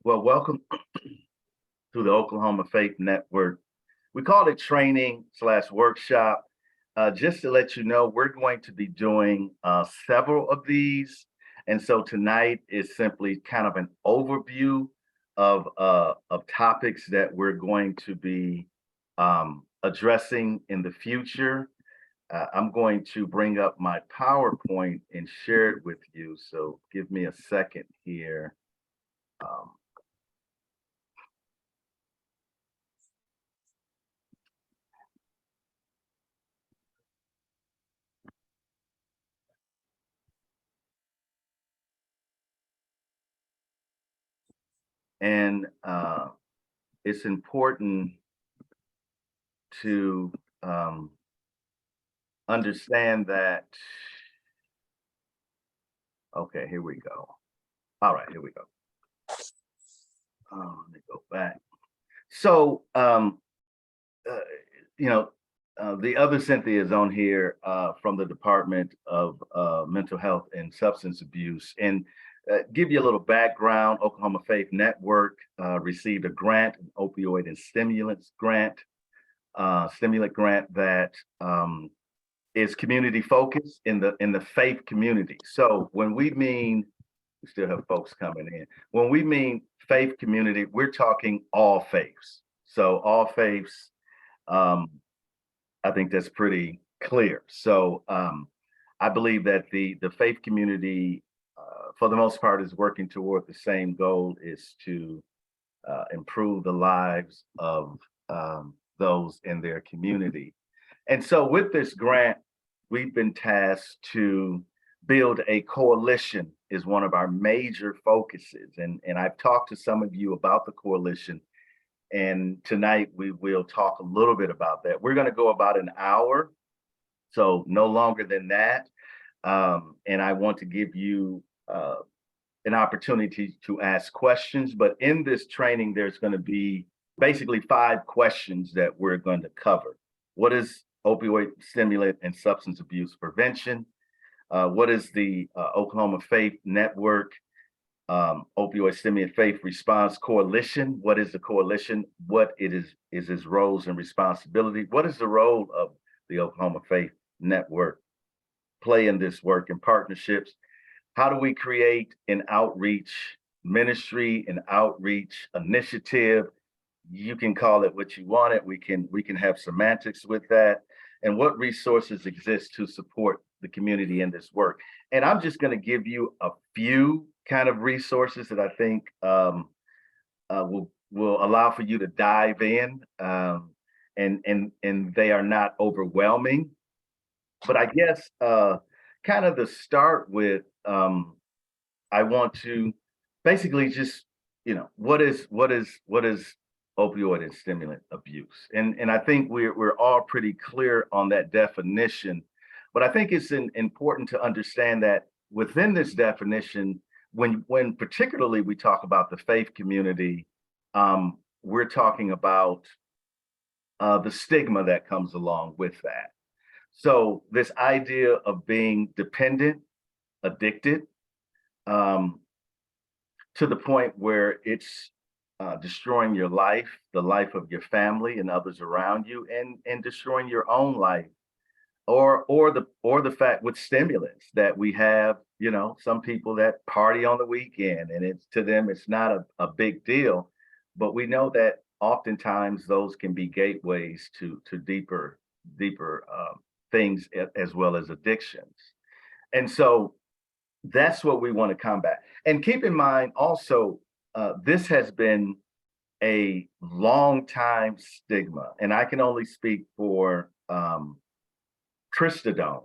Well, welcome to the Oklahoma Faith Network. We call it training/workshop. Just to let you know, we're going to be doing several of these. And so tonight is simply kind of an overview of topics that we're going to be addressing in the future. I'm going to bring up my PowerPoint and share it with you. So give me a second here. Um, and it's important to understand that. Okay, here we go. All right, here we go. Let me go back. So, uh, you know, the other Cynthia is on here from the Department of Mental Health and Substance Abuse. And give you a little background, Oklahoma Faith Network received a grant, an opioid and stimulant grant that is community focused in the faith community. So when we mean, we still have folks coming in. When we mean faith community, we're talking all faiths. So all faiths, I think that's pretty clear. So I believe that the faith community, for the most part, is working toward the same goal: is to improve the lives of those in their community. And so with this grant, we've been tasked to build a coalition is one of our major focuses. And I've talked to some of you about the coalition. And tonight we will talk a little bit about that. We're going to go about an hour, so no longer than that. And I want to give you an opportunity to ask questions. But in this training, there's going to be basically 5 questions that we're going to cover. What is opioid, stimulant, and substance abuse prevention? What is the Oklahoma Faith Network Opioid Stimulant Faith Response Coalition? What is the coalition? What it is its roles and responsibility? What is the role of the Oklahoma Faith Network play in this work and partnerships? How do we create an outreach ministry, an outreach initiative? You can call it what you want it. We can have semantics with that. And what resources exist to support the community in this work? And I'm just going to give you a few kind of resources that I think will allow for you to dive in, and they are not overwhelming. But I guess kind of to start with, I want to basically just what is opioid and stimulant abuse, and I think we're all pretty clear on that definition. But I think it's important to understand that within this definition, when particularly we talk about the faith community, we're talking about the stigma that comes along with that. So this idea of being dependent, addicted, to the point where it's destroying your life, the life of your family and others around you, and destroying your own life, or the fact with stimulants that we have, some people that party on the weekend, and it's to them it's not a big deal, but we know that oftentimes those can be gateways to deeper things as well as addictions. And so that's what we want to combat. And keep in mind also, this has been a long time stigma, and I can only speak for Christendom.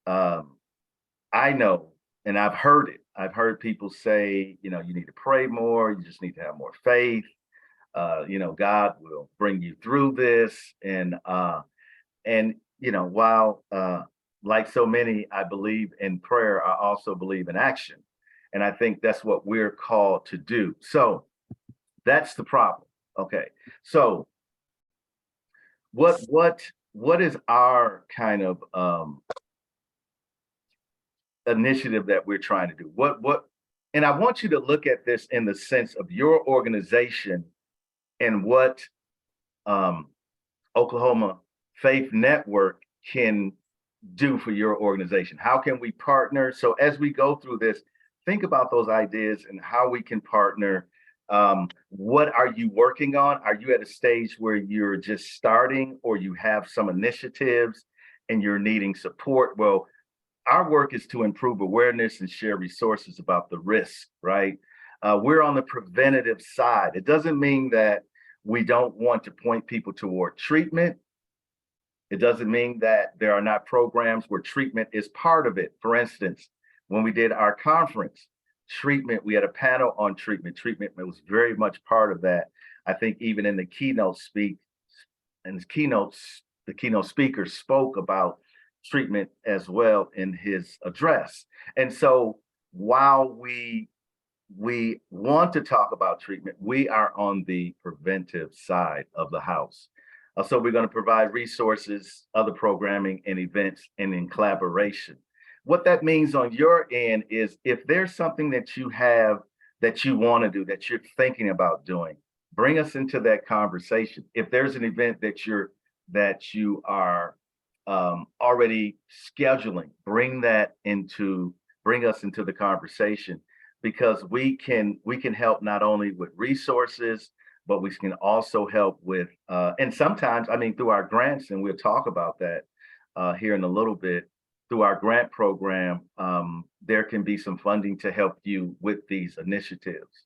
I know, and I've heard it. I've heard people say, you need to pray more. You just need to have more faith. God will bring you through this. And while like so many, I believe in prayer, I also believe in action. And I think that's what we're called to do. So that's the problem. Okay. So what is our kind of initiative that we're trying to do? And I want you to look at this in the sense of your organization and what um, Oklahoma Faith Network can do for your organization. How can we partner? So as we go through this, think about those ideas and how we can partner. What are you working on? Are you at a stage where you're just starting, or you have some initiatives and you're needing support? Well, our work is to improve awareness and share resources about the risk, right? We're on the preventative side. It doesn't mean that we don't want to point people toward treatment. It doesn't mean that there are not programs where treatment is part of it. For instance, when we did our conference, treatment, we had a panel on treatment. Treatment was very much part of that. I think even in the keynote the keynote speaker spoke about treatment as well in his address. And so while we want to talk about treatment, we are on the preventive side of the house. So we're going to provide resources, other programming and events, and in collaboration. What that means on your end is if there's something that you have that you want to do, that you're thinking about doing, bring us into that conversation. If there's an event that you are already scheduling, bring us into the conversation, because we can help not only with resources, but we can also help with and sometimes, I mean, through our grants, and we'll talk about that here in a little bit. Through our grant program, there can be some funding to help you with these initiatives.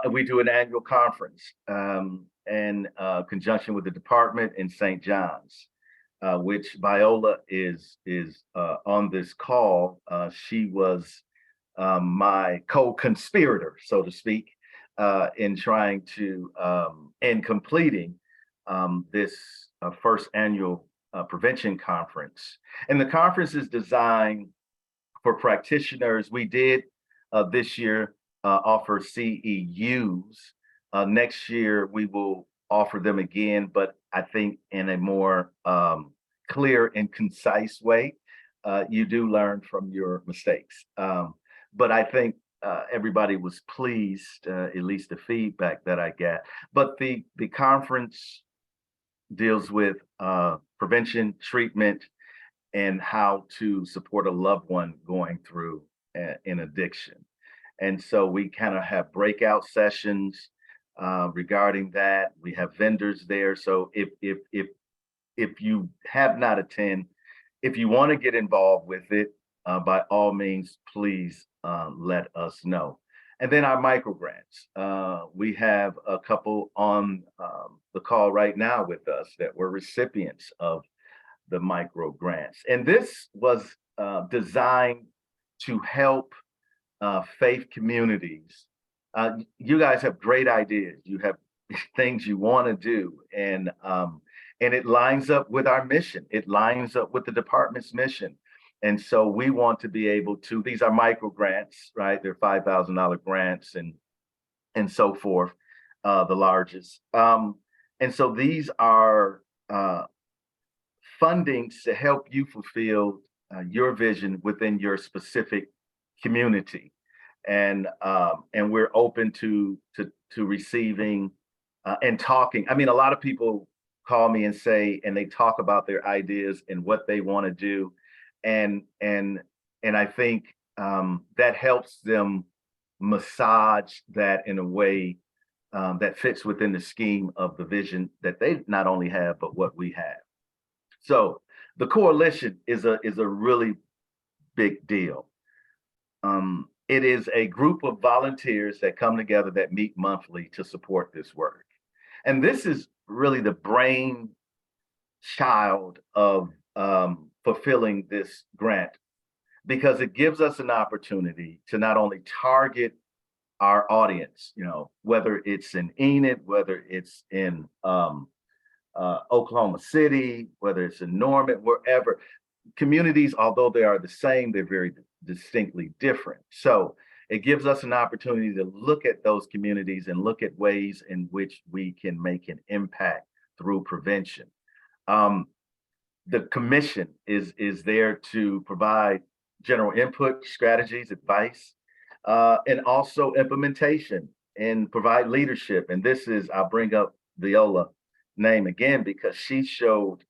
We do an annual conference in conjunction with the department in St. John's, which Viola is on this call. She was my co-conspirator, so to speak, in trying to and completing this first annual prevention conference. And the conference is designed for practitioners. We did this year offer CEUs. Next year we will offer them again, but I think in a more clear and concise way. You do learn from your mistakes. But I think everybody was pleased, at least the feedback that I got. But the conference deals with prevention, treatment, and how to support a loved one going through an addiction. And so we kind of have breakout sessions regarding that. We have vendors there. So if you have not attended, if you want to get involved with it, by all means, please let us know. And then our micro grants. We have a couple on the call right now with us that were recipients of the micro grants. And this was designed to help faith communities. You guys have great ideas. You have things you want to do, and it lines up with our mission. It lines up with the department's mission. And so we want to be able to, these are micro grants, right? They're $5,000 grants and so forth, the largest. And so these are fundings to help you fulfill your vision within your specific community. And we're open to receiving and talking. I mean, a lot of people call me and say, and they talk about their ideas and what they want to do. And I think that helps them massage that in a way that fits within the scheme of the vision that they not only have, but what we have. So the coalition is a really big deal. It is a group of volunteers that come together that meet monthly to support this work. And this is really the brain child of fulfilling this grant, because it gives us an opportunity to not only target our audience, whether it's in Enid, whether it's in Oklahoma City, whether it's in Norman, wherever. Communities, although they are the same, they're very distinctly different. So it gives us an opportunity to look at those communities and look at ways in which we can make an impact through prevention. The commission is there to provide general input, strategies, advice, and also implementation and provide leadership. And this is, I'll bring up Viola name again because she showed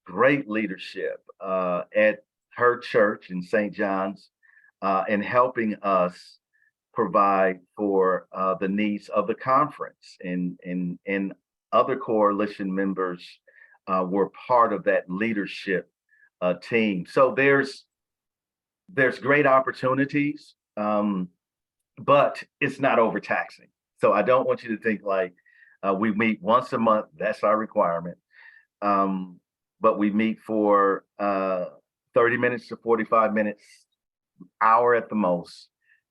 great leadership at her church in St. John's in helping us provide for the needs of the conference, and other coalition members were part of that leadership team. So there's great opportunities, but it's not overtaxing. So I don't want you to think like we meet once a month. That's our requirement. But we meet for 30 minutes to 45 minutes, hour at the most.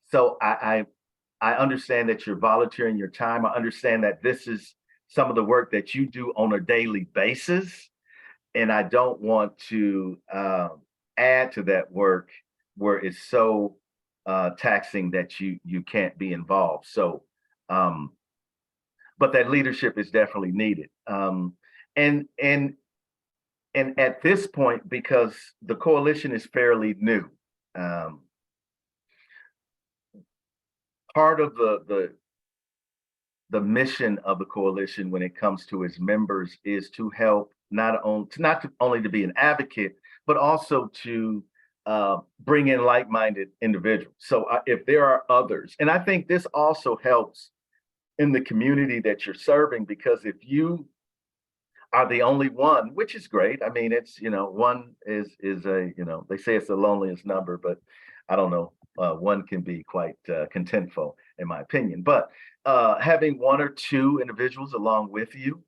So I understand that you're volunteering your time. I understand that this is some of the work that you do on a daily basis, and I don't want to add to that work where it's so taxing that you can't be involved. So, but that leadership is definitely needed. And and and at this point, because the coalition is fairly new, um, part of the mission of the coalition when it comes to its members is to help not only to be an advocate, but also to bring in like-minded individuals. So if there are others, and I think this also helps in the community that you're serving, because if you are the only one, which is great. I mean, it's, one is a, they say it's the loneliest number, but I don't know. One can be quite contentful, in my opinion. But having one or two individuals along with you,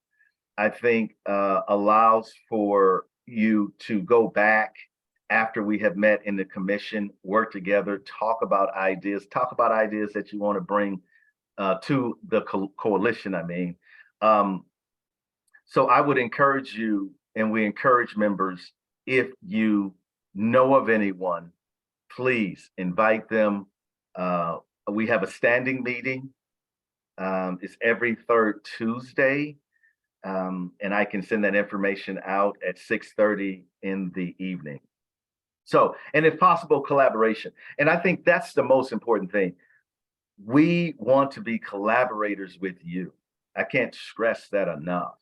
I think allows for you to go back after we have met in the commission, work together, talk about ideas that you want to bring to the coalition. I mean, so I would encourage you, and we encourage members, if you know of anyone, please invite them. We have a standing meeting. It's every third Tuesday, and I can send that information out at 6:30 in the evening. So, and if possible, collaboration. And I think that's the most important thing. We want to be collaborators with you. I can't stress that enough.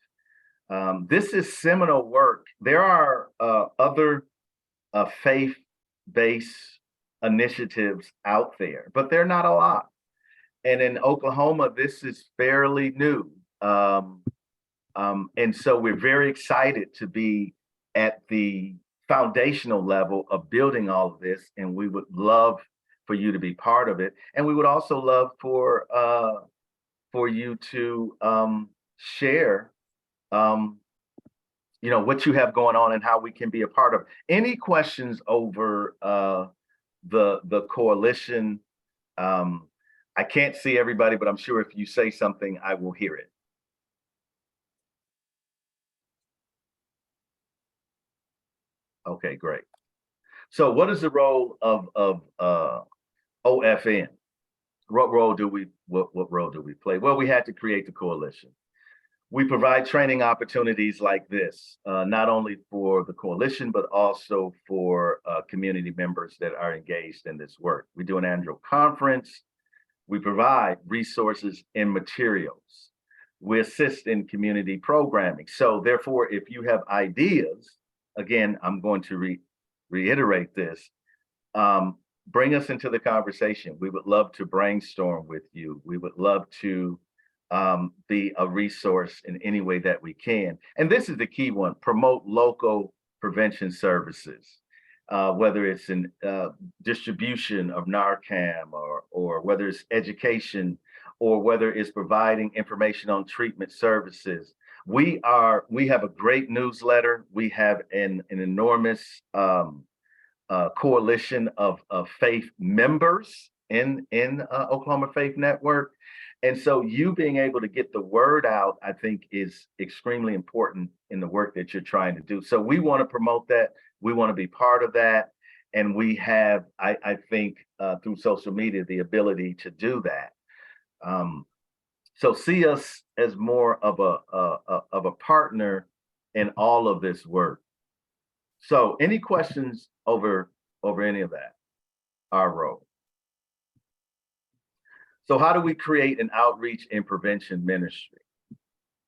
This is seminal work. There are other faith-based initiatives out there, but they're not a lot. And in Oklahoma, this is fairly new. And so we're very excited to be at the foundational level of building all of this, and we would love for you to be part of it. And we would also love for you to share what you have going on and how we can be a part of. Any questions over the coalition? I can't see everybody, but I'm sure if you say something, I will hear it. Okay, great. So what is the role of OFN? What role do we play? Well, we had to create the coalition. We provide training opportunities like this, not only for the coalition, but also for community members that are engaged in this work. We do an annual conference. We provide resources and materials. We assist in community programming. So therefore, if you have ideas, again, I'm going to reiterate this, bring us into the conversation. We would love to brainstorm with you. We would love to be a resource in any way that we can. And this is the key one: promote local prevention services, whether it's in distribution of Narcan, or whether it's education, or whether it's providing information on treatment services. We have a great newsletter. We have an enormous coalition of faith members in Oklahoma Faith Network. And so you being able to get the word out, I think, is extremely important in the work that you're trying to do. So we want to promote that. We want to be part of that. And we have, I think, through social media, the ability to do that. So see us as more of a partner in all of this work. So any questions over any of that, our role? So how do we create an outreach and prevention ministry?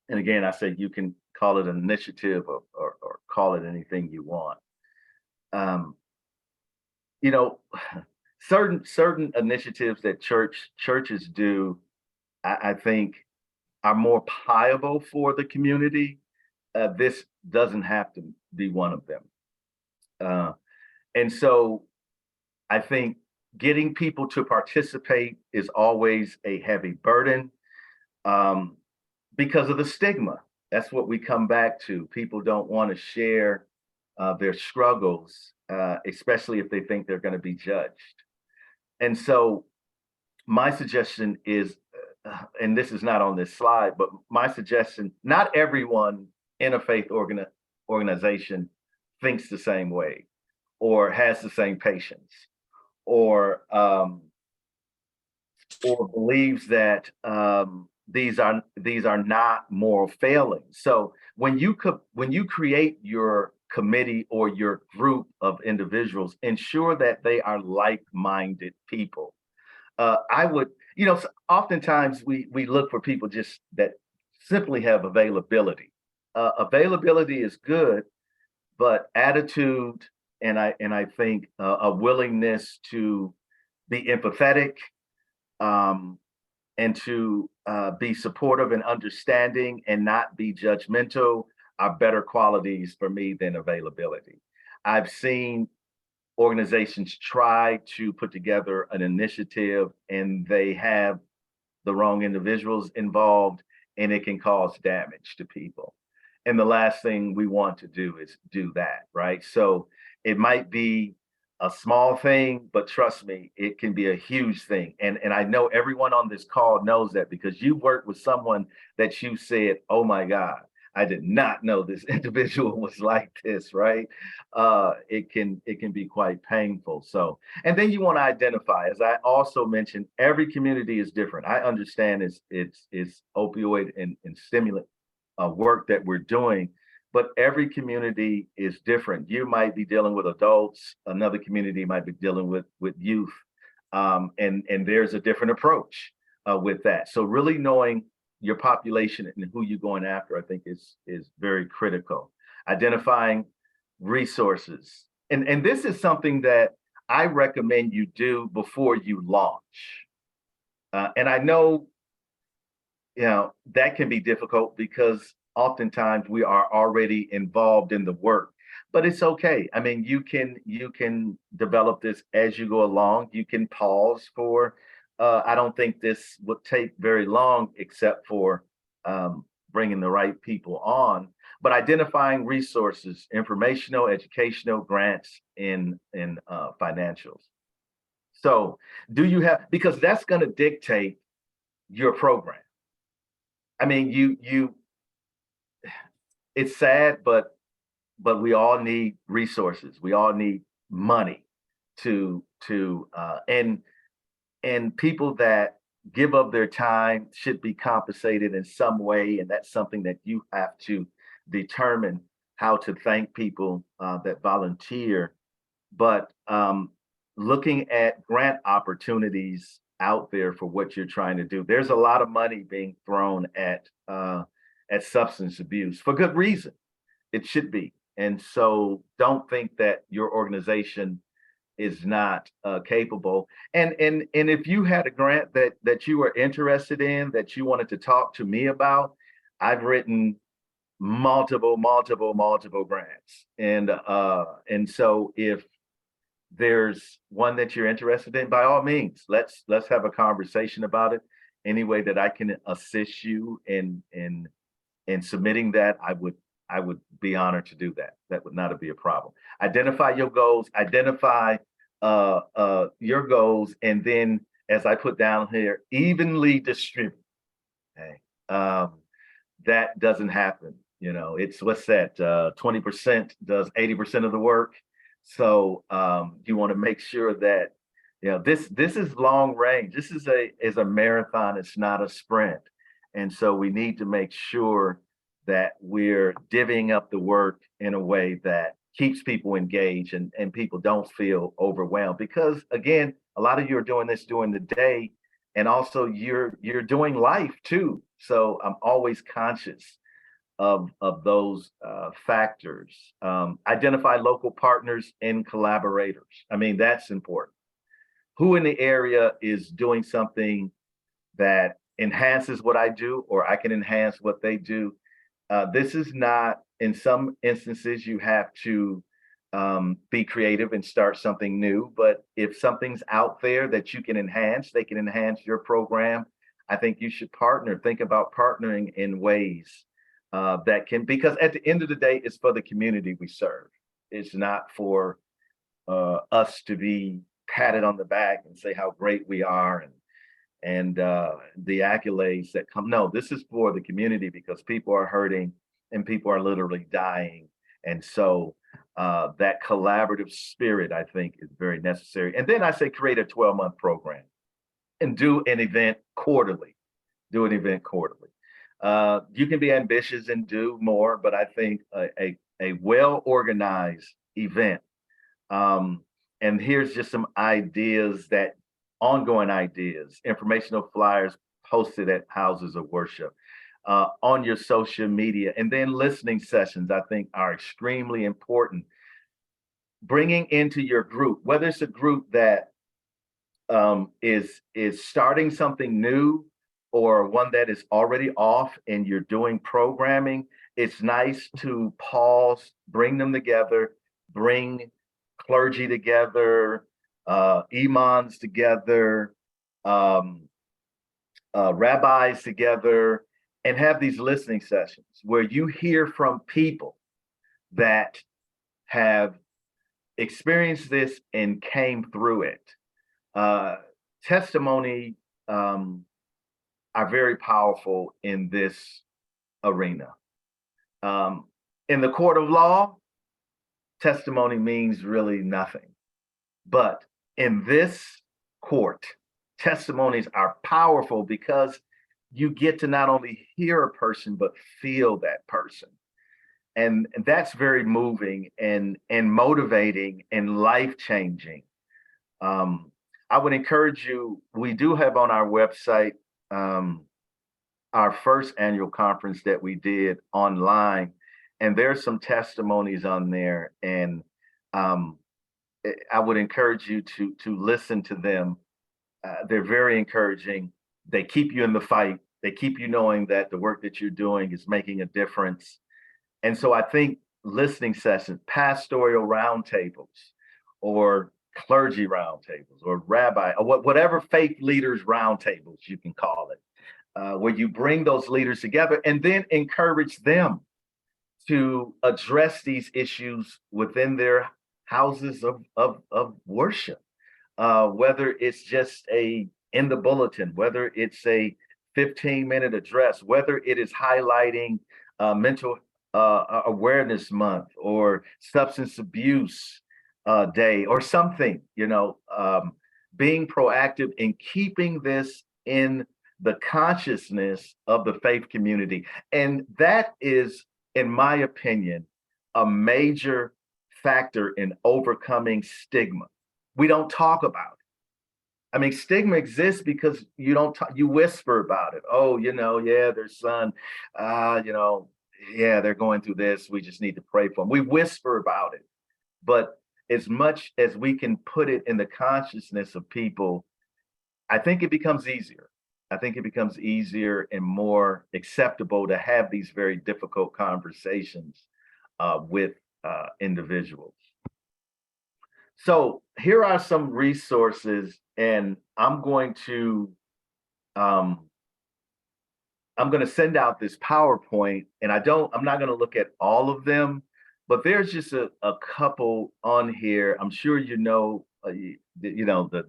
And again, I say you can call it an initiative or call it anything you want. Um, you know, certain initiatives that churches do, I think, are more pliable for the community. This doesn't have to be one of them. And so I think getting people to participate is always a heavy burden, um, because of the stigma. That's what we come back to. People don't want to share their struggles, especially if they think they're going to be judged. And so my suggestion is, and this is not on this slide, but my suggestion, not everyone in a organization thinks the same way or has the same patience or believes that these are not moral failings. So when you create your committee or your group of individuals, ensure that they are like-minded people. I would, oftentimes we look for people just that simply have availability. Availability is good, but attitude and I think a willingness to be empathetic, um, and to be supportive and understanding and not be judgmental are better qualities for me than availability. I've seen organizations try to put together an initiative and they have the wrong individuals involved and it can cause damage to people. And the last thing we want to do is do that, right? So it might be a small thing, but trust me, it can be a huge thing. And I know everyone on this call knows that because you worked with someone that you said, oh my God, I did not know this individual was like this, right? It can be quite painful. So, and then you want to identify, as I also mentioned, every community is different. I understand it's opioid and stimulant work that we're doing, but every community is different. You might be dealing with adults, another community might be dealing with youth, and there's a different approach with that. So really knowing your population and who you're going after, I think is very critical. Identifying resources, and this is something that I recommend you do before you launch. And I know that can be difficult because oftentimes we are already involved in the work, but it's okay. I mean, you can develop this as you go along. You can pause for I don't think this would take very long except for bringing the right people on, but identifying resources, informational, educational, grants, in financials. So do you have, because that's going to dictate your program. I mean, it's sad, but we all need resources. We all need money to and people that give up their time should be compensated in some way, and that's something that you have to determine how to thank people that volunteer. But looking at grant opportunities out there for what you're trying to do, there's a lot of money being thrown at substance abuse for good reason. It should be. And so don't think that your organization is not capable. And if you had a grant that you were interested in, that you wanted to talk to me about, I've written multiple grants. And so if there's one that you're interested in, by all means, let's have a conversation about it. Any way that I can assist you in submitting that, I would be honored to do that. That would not be a problem. Identify your goals, identify your goals, and then, as I put down here, evenly distribute. Okay. That doesn't happen. It's what's that? 20% does 80% of the work. So you want to make sure that this is long range. This is a marathon. It's not a sprint, and so we need to make sure that we're divvying up the work in a way that keeps people engaged and people don't feel overwhelmed. Because again, a lot of you are doing this during the day. and also you're doing life too. So I'm always conscious of those factors. Identify local partners and collaborators. I mean, that's important. Who in the area is doing something that enhances what I do, or I can enhance what they do? This is not, in some instances, you have to be creative and start something new. But if something's out there that you can enhance, they can enhance your program. I think you should partner. Think about partnering in ways that can, because at the end of the day, it's for the community we serve. It's not for us to be patted on the back and say how great we are and the accolades that come. No, this is for the community because people are hurting and people are literally dying. And so that collaborative spirit, I think, is very necessary. And then I say create a 12-month program and do an event quarterly. Do an event quarterly. You can be ambitious and do more, but I think a well-organized event. And here's just some ideas that ongoing ideas, informational flyers posted at houses of worship, on your social media, and then listening sessions, I think are extremely important. Bringing into your group, whether it's a group that is starting something new or one that is already off and you're doing programming, it's nice to pause, bring them together, bring clergy together, imams together, rabbis together, and have these listening sessions where you hear from people that have experienced this and came through it. Testimony are very powerful in this arena. In the court of law, testimony means really nothing. But in this court, testimonies are powerful because you get to not only hear a person, but feel that person. And that's very moving and motivating and life-changing. I would encourage you, we do have on our website our first annual conference that we did online, and there's some testimonies on there. And I would encourage you to listen to them. They're very encouraging. They keep you in the fight. They keep you knowing that the work that you're doing is making a difference. And so I think listening sessions, pastoral roundtables, or clergy roundtables, or rabbi, or whatever faith leaders roundtables you can call it, where you bring those leaders together and then encourage them to address these issues within their houses of worship, whether it's just in the bulletin, whether it's a 15-minute address, whether it is highlighting mental awareness month or substance abuse day or something, being proactive in keeping this in the consciousness of the faith community. And that is, in my opinion, a major factor in overcoming stigma. We don't talk about it. I mean, stigma exists because you don't talk, you whisper about it. Oh, yeah, their son, yeah, they're going through this. We just need to pray for them. We whisper about it. But as much as we can put it in the consciousness of people, I think it becomes easier. I think it becomes easier and more acceptable to have these very difficult conversations with individuals. So here are some resources, and I'm going to send out this PowerPoint, and I'm not going to look at all of them, but there's just a couple on here. I'm sure the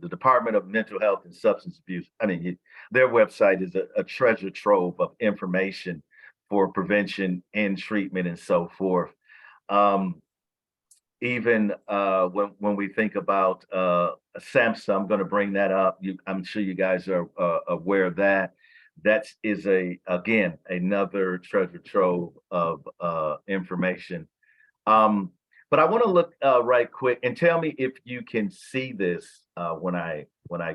Department of Mental Health and Substance Abuse. I mean, their website is a treasure trove of information for prevention and treatment and so forth. Even when we think about SAMHSA, I'm going to bring that up. I'm sure you guys are aware of that. That is again another treasure trove of information. But I want to look right quick and tell me if you can see this when I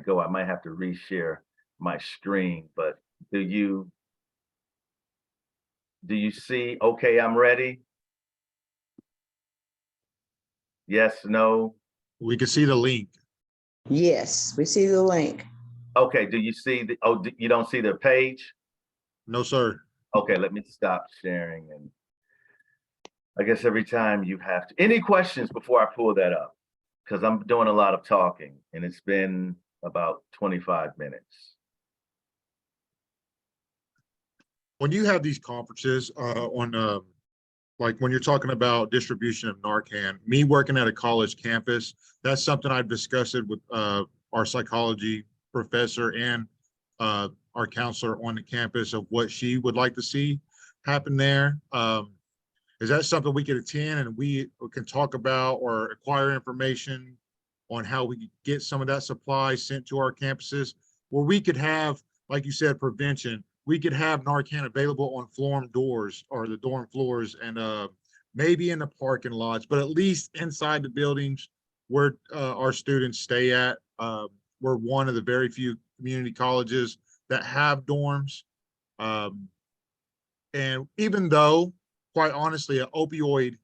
go. I might have to reshare my screen, but do you see, okay, I'm ready? Yes, no? We can see the link. Yes, we see the link. Okay, do you see the, oh, you don't see the page? No, sir. Okay, let me stop sharing. And I guess every time you have to, any questions before I pull that up? Because I'm doing a lot of talking and it's been about 25 minutes. When you have these conferences like when you're talking about distribution of Narcan, me working at a college campus, that's something I've discussed with our psychology professor and our counselor on the campus of what she would like to see happen there. Is that something we could attend and we can talk about or acquire information on how we could get some of that supply sent to our campuses, where we could have, like you said, prevention? We could have Narcan available on dorm doors or the dorm floors, and maybe in the parking lots, but at least inside the buildings where our students stay at. We're one of the very few community colleges that have dorms. And even though, quite honestly, an opioid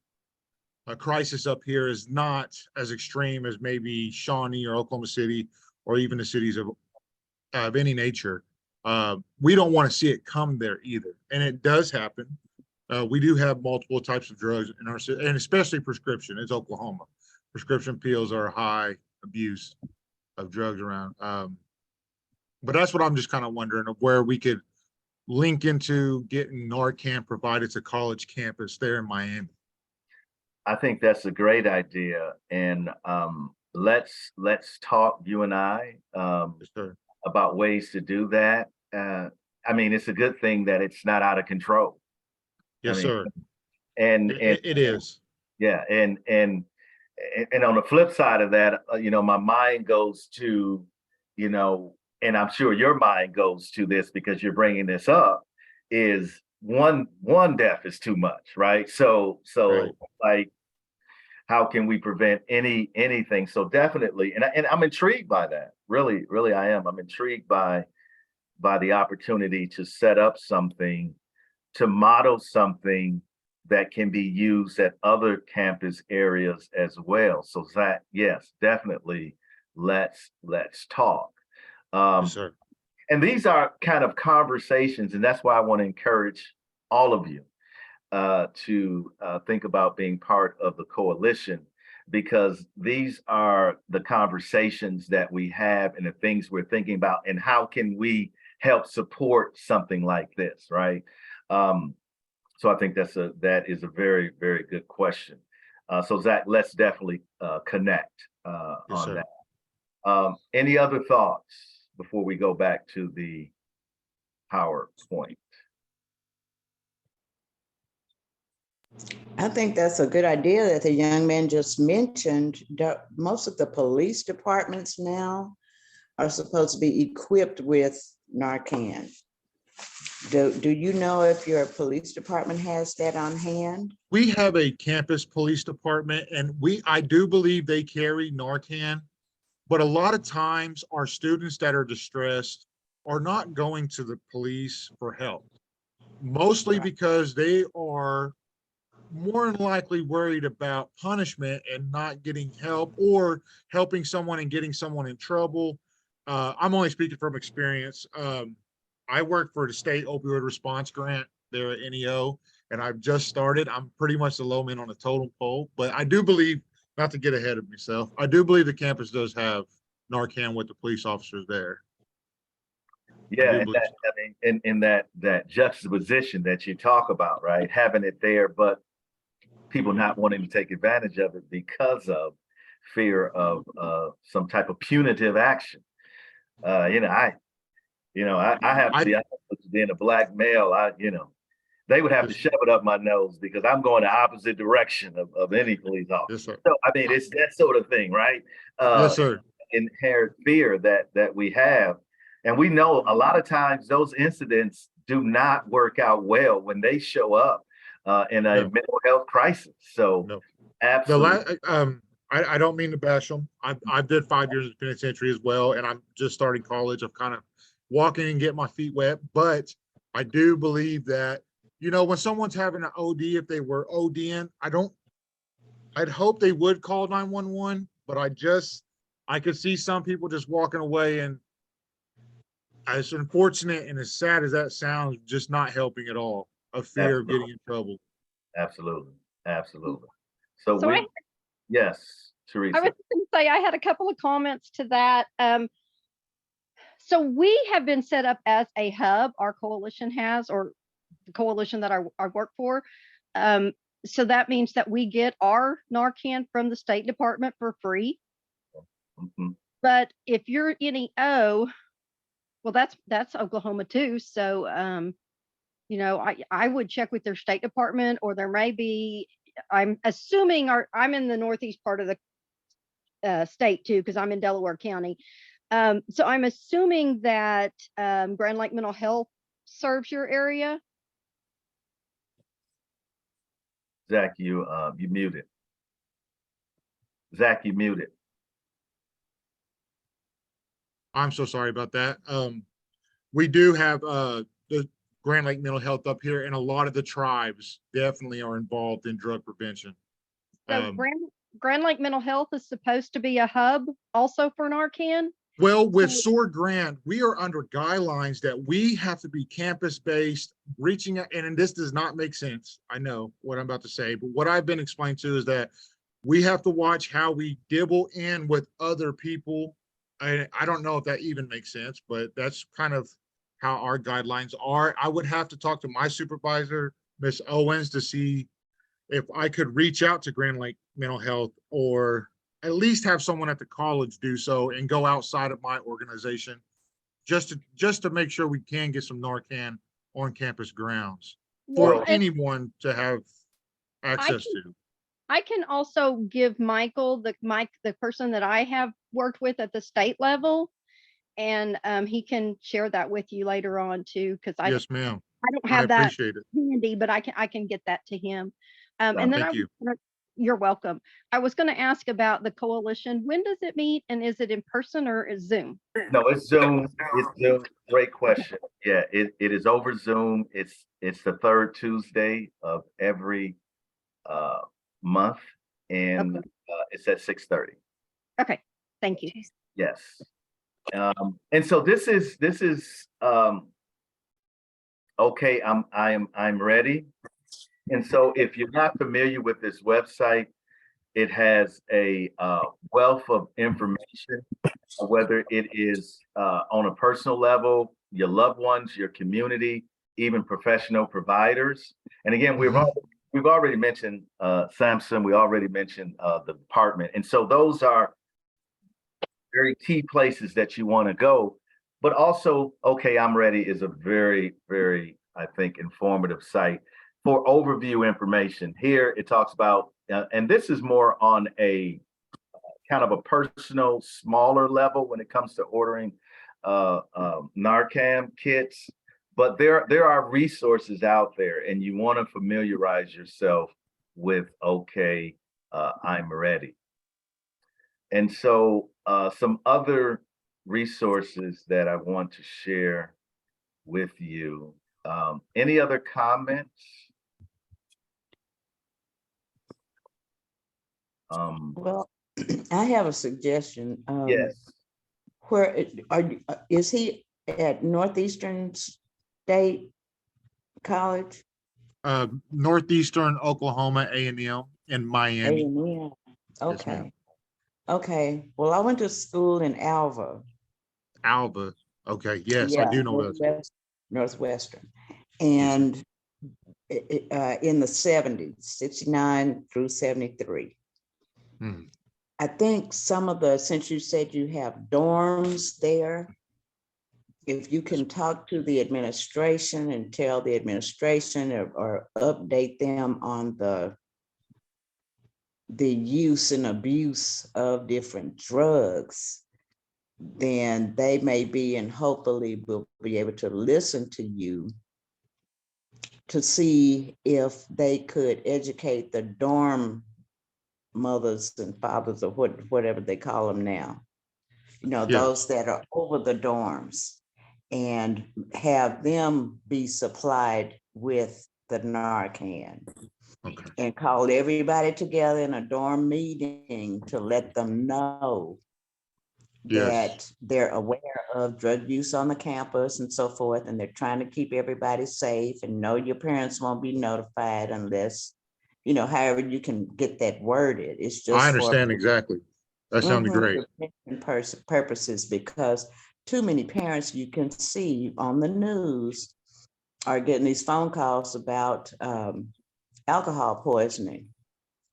crisis up here is not as extreme as maybe Shawnee or Oklahoma City or even the cities of any nature, we don't want to see it come there either. And it does happen. We do have multiple types of drugs in our city, and especially prescription. It's Oklahoma. Prescription pills are high abuse of drugs around. But that's what I'm just kind of wondering of where we could link into getting Narcan provided to college campus there in Miami. I think that's a great idea. And let's talk, you and I, Yes, sir. about ways to do that. I mean, it's a good thing that it's not out of control. Yes, I mean, sir. and It is. yeah, and on the flip side of that, my mind goes to, and I'm sure your mind goes to this because you're bringing this up, is one death is too much, right? So Right. like, how can we prevent anything? So definitely, and I'm intrigued by that. Really, really, I am. I'm intrigued by the opportunity to set up something, to model something that can be used at other campus areas as well. So that, yes, definitely, let's talk. Yes, sir. And these are kind of conversations, and that's why I want to encourage all of you to think about being part of the coalition, because these are the conversations that we have and the things we're thinking about, and how can we help support something like this, right? So I think that is a very, very good question. So Zach, let's definitely connect Yes, on sir. that. Any other thoughts before we go back to the PowerPoint? I think that's a good idea that the young man just mentioned. Most of the police departments now are supposed to be equipped with Narcan. Do you know if your police department has that on hand? We have a campus police department, and I do believe they carry Narcan, but a lot of times our students that are distressed are not going to the police for help, mostly because they are more than likely worried about punishment and not getting help, or helping someone and getting someone in trouble. I'm only speaking from experience. I work for the state opioid response grant there at NEO, and I've just started. I'm pretty much the low man on the totem pole, but I do believe, not to get ahead of myself, I do believe the campus does have Narcan with the police officers there. Yeah, and that, I mean, in that juxtaposition that you talk about, right? Having it there, but people not wanting to take advantage of it because of fear of some type of punitive action. I have to be honest with you, being a black male, they would have to shove it up my nose because I'm going the opposite direction of any police officer. Yes, So I mean, it's that sort of thing, right? yes, sir. Inherent fear that we have. And we know a lot of times those incidents do not work out well when they show up in a mental health crisis. So absolutely. I don't mean to bash them. I did 5 years in penitentiary as well, and I'm just starting college. I've kind of walk in and get my feet wet. But I do believe that, when someone's having an OD, if they were ODing, I'd hope they would call 911, but I could see some people just walking away, and as unfortunate and as sad as that sounds, just not helping at all, a fear of getting in trouble. Absolutely. Absolutely. So So yes, I was Teresa. going to say, I had a couple of comments to that. So we have been set up as a hub, our coalition has, or the coalition that I work for. So that means that we get our Narcan from the State Department for free. Mhm. But if you're NEO, well, that's Oklahoma too. So, I would check with their State Department, or there may be, I'm assuming I'm in the northeast part of the state too, because I'm in Delaware County. So I'm assuming that Grand Lake Mental Health serves your area. Zach, you muted. Zach, you muted. I'm so sorry about that. We do have the Grand Lake Mental Health up here, and a lot of the tribes definitely are involved in drug prevention. So Grand Lake Mental Health is supposed to be a hub also for Narcan. Well, with So- Sword Grant, we are under guidelines that we have to be campus-based, reaching out, and this does not make sense. I know what I'm about to say, but what I've been explained to is that we have to watch how we dibble in with other people. I don't know if that even makes sense, but that's kind of how our guidelines are. I would have to talk to my supervisor, Miss Owens, to see if I could reach out to Grand Lake Mental Health, or at least have someone at the college do so and go outside of my organization just to make sure we can get some Narcan on campus grounds for Well, and anyone to have access to. I can also give Michael, the person that I have worked with at the state level, and he can share that with you later on too, because I Yes, ma'am. don't I have that appreciate it. handy, but I can get that to him. And then Thank you. You're welcome. I was going to ask about the coalition. When does it meet, and is it in person or is Zoom? No, it's Zoom. It's Zoom. Great question. Yeah, it is over Zoom. It's the third Tuesday of every month, and Okay. it's at 6:30. Okay, thank you. Yes. And so this is okay. I'm ready. And so if you're not familiar with this website, it has a wealth of information, whether it is on a personal level, your loved ones, your community, even professional providers. And again, we've already mentioned Samson. We already mentioned the department, and so those are very key places that you want to go. But also, okay, I'm ready is a very, very, I think, informative site for overview information. Here it talks about, and this is more on a kind of a personal, smaller level when it comes to ordering Narcan kits. But there are resources out there, and you want to familiarize yourself with, okay, I'm ready. And so some other resources that I want to share with you. Any other comments? Well, I have a suggestion. Yes. Where is he at Northeastern State College? Northeastern Oklahoma A&M in Miami. A&M. Okay. ma'am. Okay. Well, I went to school in Alva. Alva. Okay. Yes, I do know that. Northwestern. And in the 70s, 69 through 73. Hmm. I think since you said you have dorms there, if you can talk to the administration and tell the administration or update them on the use and abuse of different drugs, then they may be, and hopefully will be able to listen to you to see if they could educate the dorm mothers and fathers, or whatever they call them now, Yeah. those that are over the dorms. and have them be supplied with the Narcan. Okay. And call everybody together in a dorm meeting to let them know Yes. that they're aware of drug use on the campus and so forth, and they're trying to keep everybody safe, and know your parents won't be notified unless, however you can get that worded. It's just I understand exactly. That sounded great. Purposes, because too many parents you can see on the news are getting these phone calls about alcohol poisoning.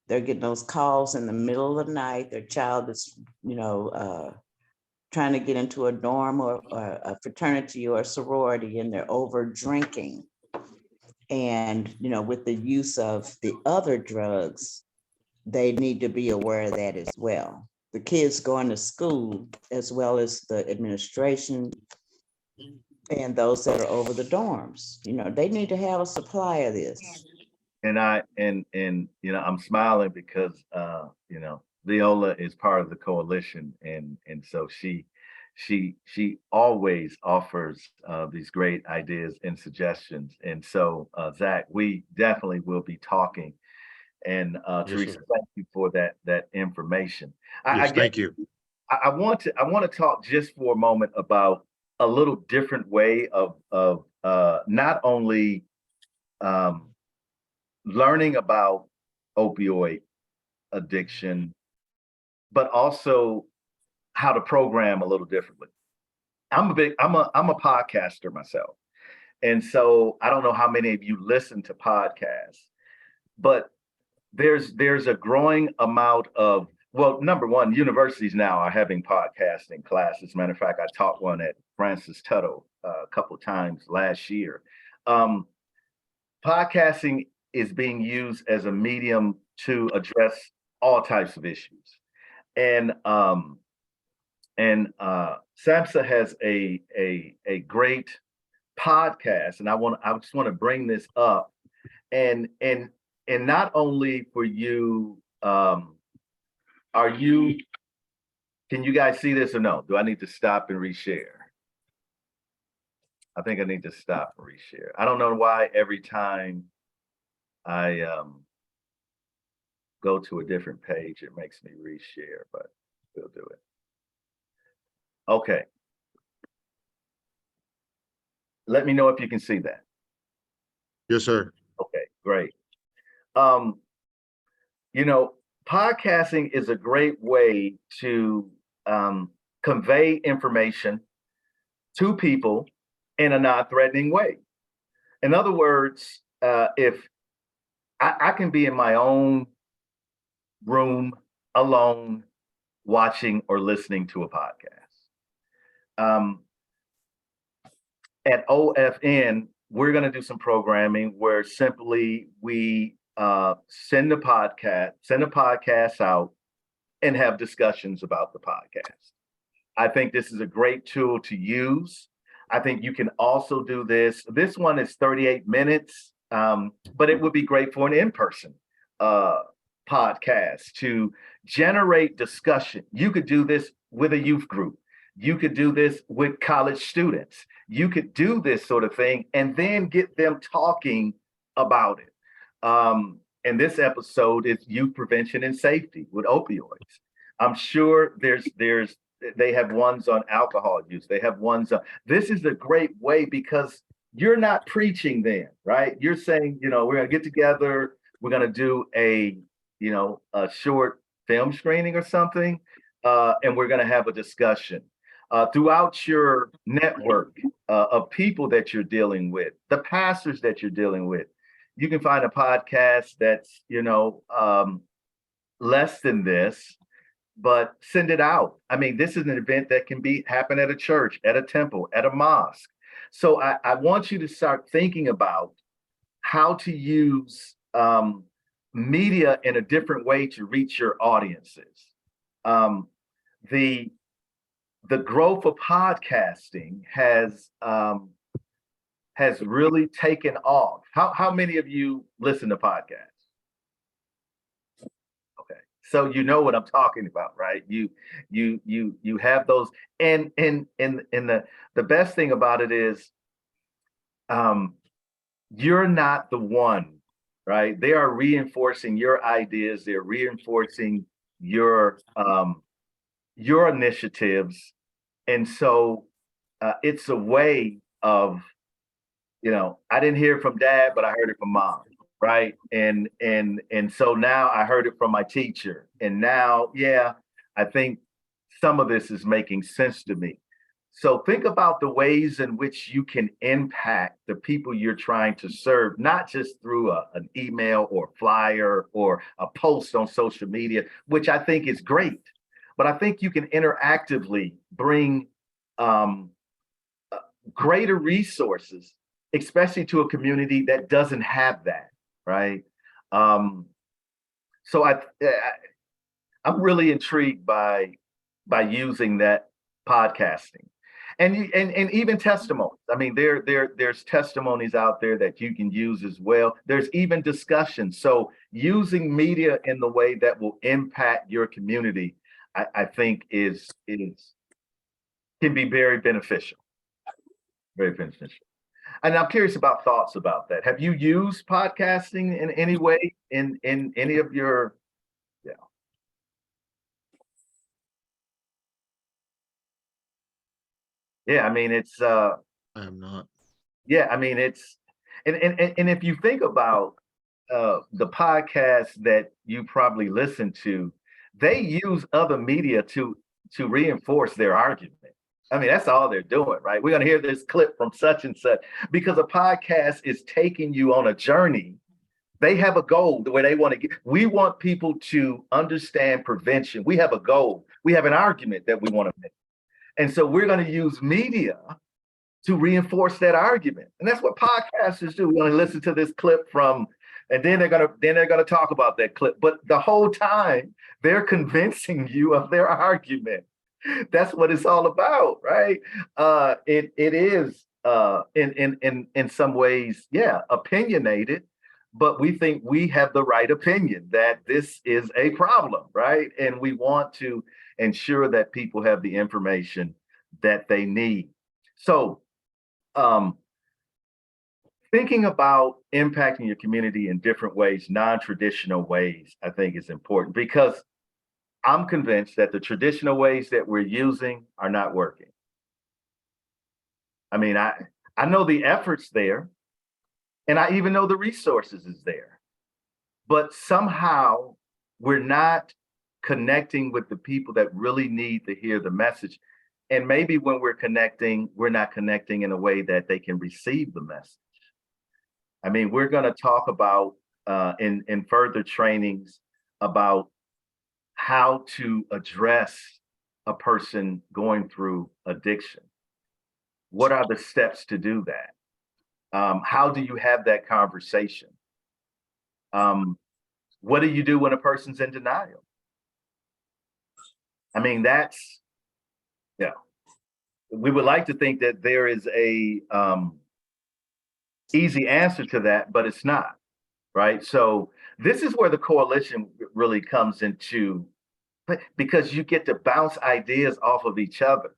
They're getting those calls in the middle of the night. Their child is, trying to get into a dorm or a fraternity or a sorority, and they're over drinking. And, with the use of the other drugs, they need to be aware of that as well. The kids going to school, as well as the administration and those that are over the dorms, they need to have a supply of this. And I'm smiling because Viola is part of the coalition, and so she always offers these great ideas and suggestions. And so Zach, we definitely will be talking. And Yes, Teresa, sir. thank you for that information. I Yes, guess thank you. I want to talk just for a moment about a little different way of not only um, learning about opioid addiction, but also how to program a little differently. I'm a podcaster myself. And so I don't know how many of you listen to podcasts, but there's a growing amount of, well, number one, universities now are having podcasting classes. Matter of fact, I taught one at Francis Tuttle a couple of times last year. Um, Podcasting is being used as a medium to address all types of issues. And SAMHSA has a great podcast, and I just want to bring this up, and not only for you, are you, can you guys see this or no? Do I need to stop and reshare? I think I need to stop and reshare. I don't know why every time I go to a different page, it makes me reshare, but we'll do it. Okay. Let me know if you can see that. Yes, sir. Okay, great. You know, podcasting is a great way to convey information to people in a non-threatening way. In other words, if I can be in my own room alone watching or listening to a podcast. At OFN, we're going to do some programming where simply we send a podcast out and have discussions about the podcast. I think this is a great tool to use. I think you can also do this. This one is 38 minutes, but it would be great for an in-person podcast to generate discussion. You could do this with a youth group. You could do this with college students. You could do this sort of thing and then get them talking about it. And this episode is youth prevention and safety with opioids. I'm sure they have ones on alcohol use. They have ones on, this is a great way because you're not preaching then, right? You're saying, we're going to get together. We're going to do a short film screening or something. And we're going to have a discussion. Throughout your network of people that you're dealing with, the pastors that you're dealing with, you can find a podcast that's, less than this, but send it out. I mean, this is an event that can happen at a church, at a temple, at a mosque. So I want you to start thinking about how to use media in a different way to reach your audiences. The growth of podcasting has really taken off. How many of you listen to podcasts? Okay, So you know what I'm talking about, right? You have those, and the best thing about it is, um, you're not the one, right? They are reinforcing your ideas. They're reinforcing your initiatives, and so it's a way of, I didn't hear it from dad, but I heard it from mom, right? And so now I heard it from my teacher, and now, yeah, I think some of this is making sense to me. So think about the ways in which you can impact the people you're trying to serve, not just through an email or flyer or a post on social media, which I think is great. But I think you can interactively bring um, greater resources, especially to a community that doesn't have that, right? Um, so I'm really intrigued by using that podcasting, and even testimonies. I mean, there's testimonies out there that you can use as well. There's even discussion. So using media in the way that will impact your community, I think is can be very beneficial. Very beneficial. And I'm curious about thoughts about that. Have you used podcasting in any way in any of your, yeah. Yeah, I mean it's I am not. yeah, I mean it's and if you think about the podcasts that you probably listen to, they use other media to reinforce their argument. I mean, that's all they're doing, right? We're gonna hear this clip from such and such because a podcast is taking you on a journey. They have a goal the way they want to get. We want people to understand prevention. We have a goal. We have an argument that we want to make. And so we're going to use media to reinforce that argument. And that's what podcasters do. We're going to listen to this clip from, and then they're gonna talk about that clip. But the whole time they're convincing you of their argument. That's what it's all about, right? It is in some ways, yeah, opinionated, but we think we have the right opinion that this is a problem, right? And we want to ensure that people have the information that they need. So um, thinking about impacting your community in different ways, non-traditional ways, I think is important because I'm convinced that the traditional ways that we're using are not working. I mean, I know the efforts there, and I even know the resources is there, but somehow we're not connecting with the people that really need to hear the message. And maybe when we're connecting, we're not connecting in a way that they can receive the message. I mean, we're going to talk about in further trainings about how to address a person going through addiction. What are the steps to do that? How do you have that conversation? What do you do when a person's in denial? I mean, that's, yeah. We would like to think that there is a easy answer to that, but it's not, right? So this is where the coalition really comes into, but because you get to bounce ideas off of each other.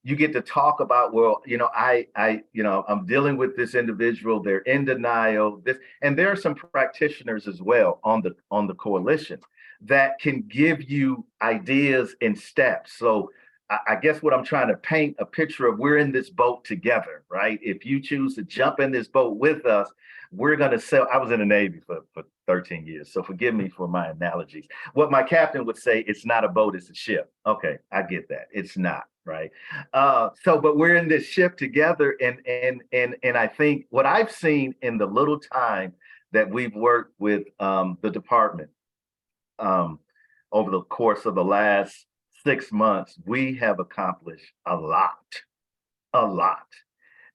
You get to talk about, well, I'm dealing with this individual, they're in denial, and there are some practitioners as well on the coalition that can give you ideas and steps. So I guess what I'm trying to paint a picture of, we're in this boat together, right? If you choose to jump in this boat with us, we're going to sell. I was in the Navy for 13 years, so forgive me for my analogies. What my captain would say, it's not a boat, it's a ship. Okay, I get that. It's not, right? But we're in this ship together, and I think what I've seen in the little time that we've worked with the department over the course of the last 6 months, we have accomplished a lot.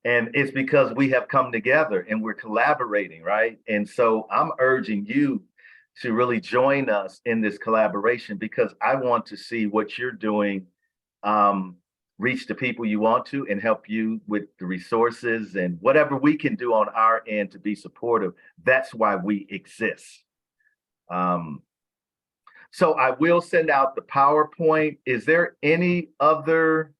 And it's because we have come together and we're collaborating, right? And so I'm urging you to really join us in this collaboration because I want to see what you're doing reach the people you want to and help you with the resources and whatever we can do on our end to be supportive. That's why we exist. So I will send out the PowerPoint. Is there any other,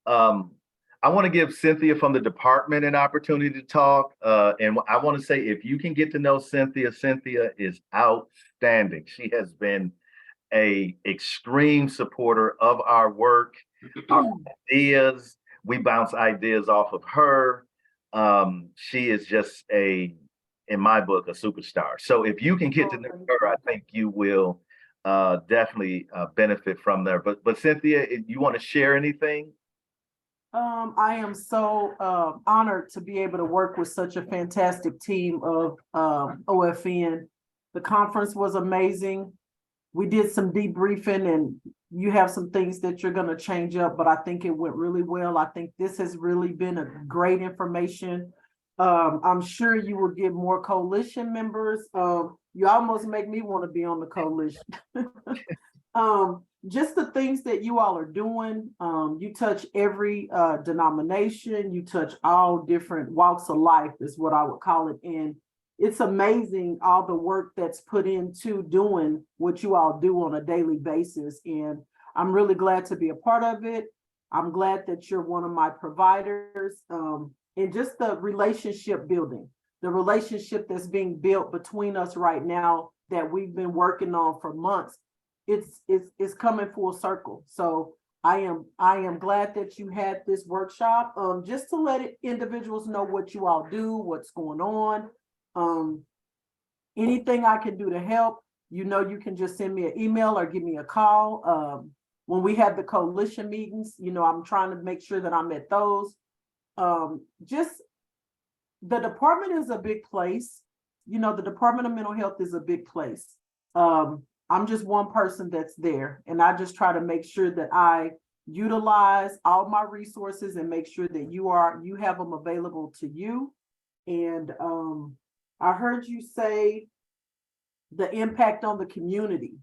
I want to give Cynthia from the department an opportunity to talk. And I want to say, if you can get to know Cynthia, Cynthia is outstanding. She has been a extreme supporter of our work, our ideas. We bounce ideas off of her. She is just in my book, a superstar. So if you can get to know her, I think you will definitely benefit from there. But Cynthia, you want to share anything? I am so honored to be able to work with such a fantastic team of OFN. The conference was amazing. We did some debriefing, and you have some things that you're going to change up, but I think it went really well. I think this has really been a great information. I'm sure you will get more coalition members. You almost make me want to be on the coalition. Just the things that you all are doing. You touch every denomination, you touch all different walks of life is what I would call it. And it's amazing all the work that's put into doing what you all do on a daily basis. And I'm really glad to be a part of it. I'm glad that you're one of my providers. And just the relationship building, the relationship that's being built between us right now that we've been working on for months. It's coming full circle. So I am glad that you had this workshop, just to let individuals know what you all do, what's going on. Anything I can do to help, you can just send me an email or give me a call. When we have the coalition meetings, I'm trying to make sure that I'm at those. Just the department is a big place. The Department of Mental Health is a big place. I'm just one person that's there, and I just try to make sure that I utilize all my resources and make sure that you have them available to you. And I heard you say the impact on the community.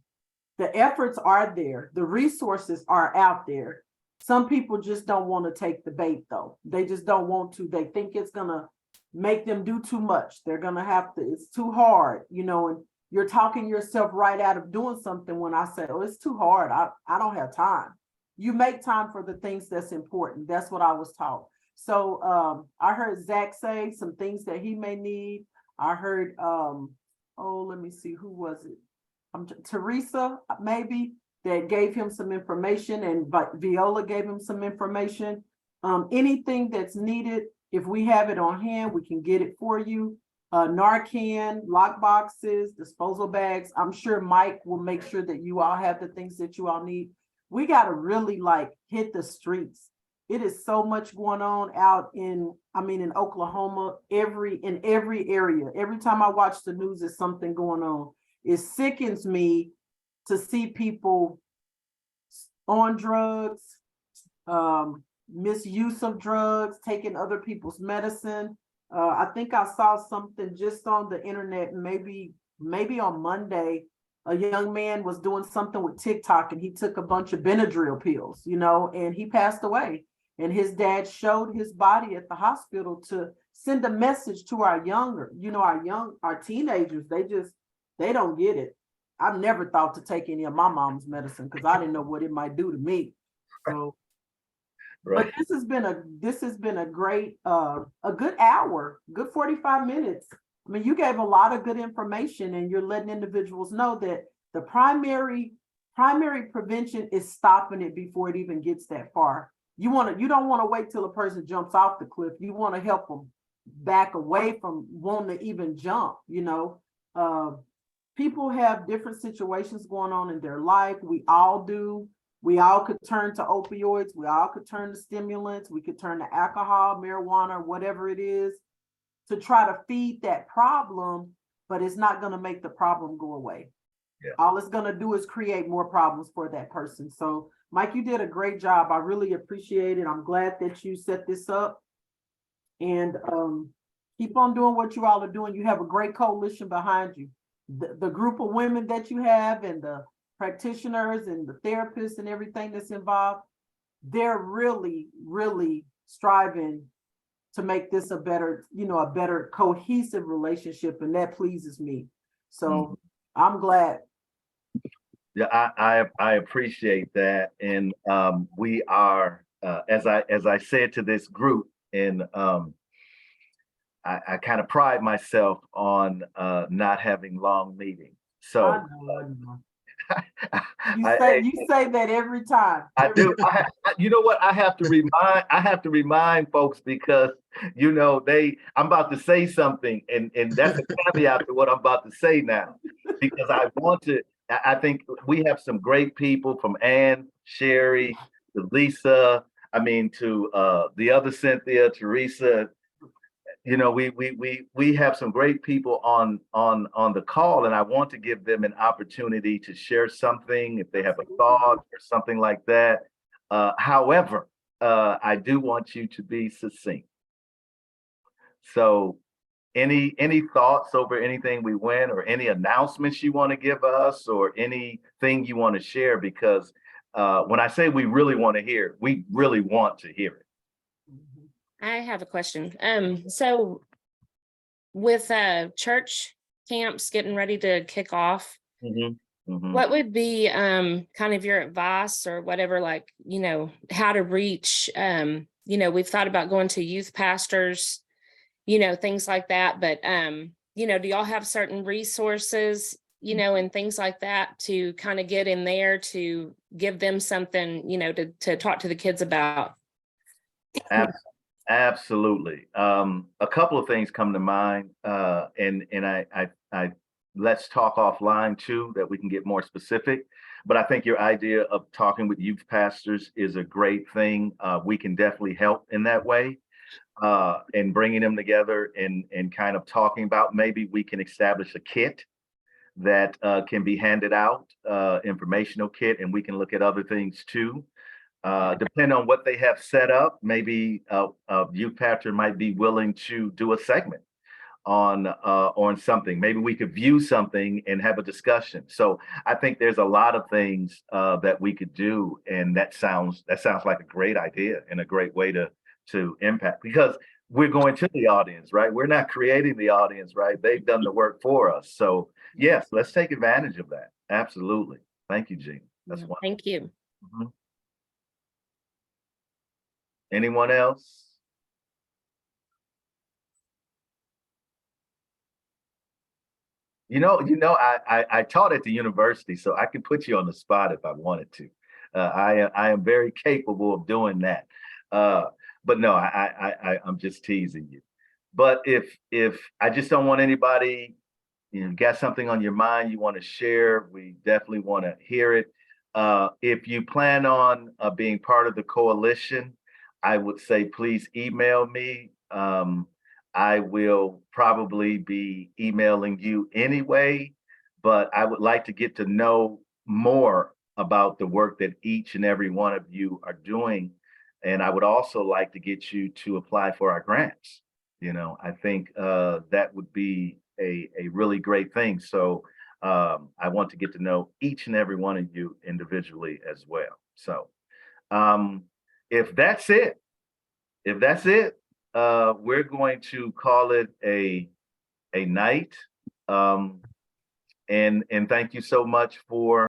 The efforts are there, the resources are out there. Some people just don't want to take the bait, though. They just don't want to. They think it's gonna make them do too much. They're gonna have to, it's too hard, and you're talking yourself right out of doing something when I say, oh, it's too hard. I don't have time. You make time for the things that's important. That's what I was taught. So I heard Zach say some things that he may need. I heard, let me see, who was it? Teresa, maybe, that gave him some information, and Viola gave him some information. Anything that's needed, if we have it on hand, we can get it for you. Narcan, lock boxes, disposal bags. I'm sure Mike will make sure that you all have the things that you all need. We got to really hit the streets. It is so much going on out in Oklahoma, in every area. Every time I watch the news, there's something going on. It sickens me to see people on drugs, misuse of drugs, taking other people's medicine. I think I saw something just on the internet, maybe on Monday. A young man was doing something with TikTok, and he took a bunch of Benadryl pills, and he passed away. And his dad showed his body at the hospital to send a message to our our teenagers. They don't get it. I've never thought to take any of my mom's medicine because I didn't know what it might do to me. So, right. But this has been a great, a good hour, good 45 minutes. I mean, you gave a lot of good information, and you're letting individuals know that the primary prevention is stopping it before it even gets that far. You don't want to wait till a person jumps off the cliff. You want to help them back away from wanting to even jump. People have different situations going on in their life. We all do. We all could turn to opioids. We all could turn to stimulants. We could turn to alcohol, marijuana, whatever it is, to try to feed that problem, but it's not going to make the problem go away. Yeah. All it's going to do is create more problems for that person. So, Mike, you did a great job. I really appreciate it. I'm glad that you set this up, and keep on doing what you all are doing. You have a great coalition behind you. The group of women that you have, and the practitioners and the therapists and everything that's involved, they're really, really striving to make this a better cohesive relationship, and that pleases me. So I'm glad. Yeah, I appreciate that. And we are, as I said to this group, and I kind of pride myself on not having long meetings. So I know, I know. You I, say, you say that every time. I do. You know what? I have to remind folks because I'm about to say something, and that's a caveat to what I'm about to say now, because I want to. I think we have some great people, from Ann, Sherry, to Lisa. I mean, to the other Cynthia, Teresa. We have some great people on the call, and I want to give them an opportunity to share something if they have a thought or something like that. However, I do want you to be succinct. So any thoughts over anything we went, or any announcements you want to give us, or anything you want to share? Because when I say we really want to hear, we really want to hear it. I have a question. So with church camps getting ready to kick off, what would be kind of your advice or whatever, like, how to reach, we've thought about going to youth pastors, things like that. But, do y'all have certain resources, and things like that to kind of get in there to give them something, to talk to the kids about? Absolutely. A couple of things come to mind, and I let's talk offline too, that we can get more specific. But I think your idea of talking with youth pastors is a great thing. We can definitely help in that way, and bringing them together and kind of talking about, maybe we can establish a kit that can be handed out, informational kit, and we can look at other things too. Depending on what they have set up, maybe a youth pastor might be willing to do a segment on something. Maybe we could view something and have a discussion. So I think there's a lot of things that we could do, and that sounds like a great idea and a great way to impact, because we're going to the audience, right? We're not creating the audience, right? They've done the work for us. So yes, let's take advantage of that. Absolutely. Thank you, Jean. That's wonderful. Thank you. Mhm. Anyone else? I taught at the university, so I can put you on the spot if I wanted to. I am very capable of doing that. But no, I'm just teasing you. But if I just don't want anybody, got something on your mind you want to share, we definitely want to hear it. If you plan on being part of the coalition, I would say please email me. I will probably be emailing you anyway, but I would like to get to know more about the work that each and every one of you are doing. And I would also like to get you to apply for our grants. I think that would be a really great thing. So I want to get to know each and every one of you individually as well. So if that's it, we're going to call it a night. And thank you so much for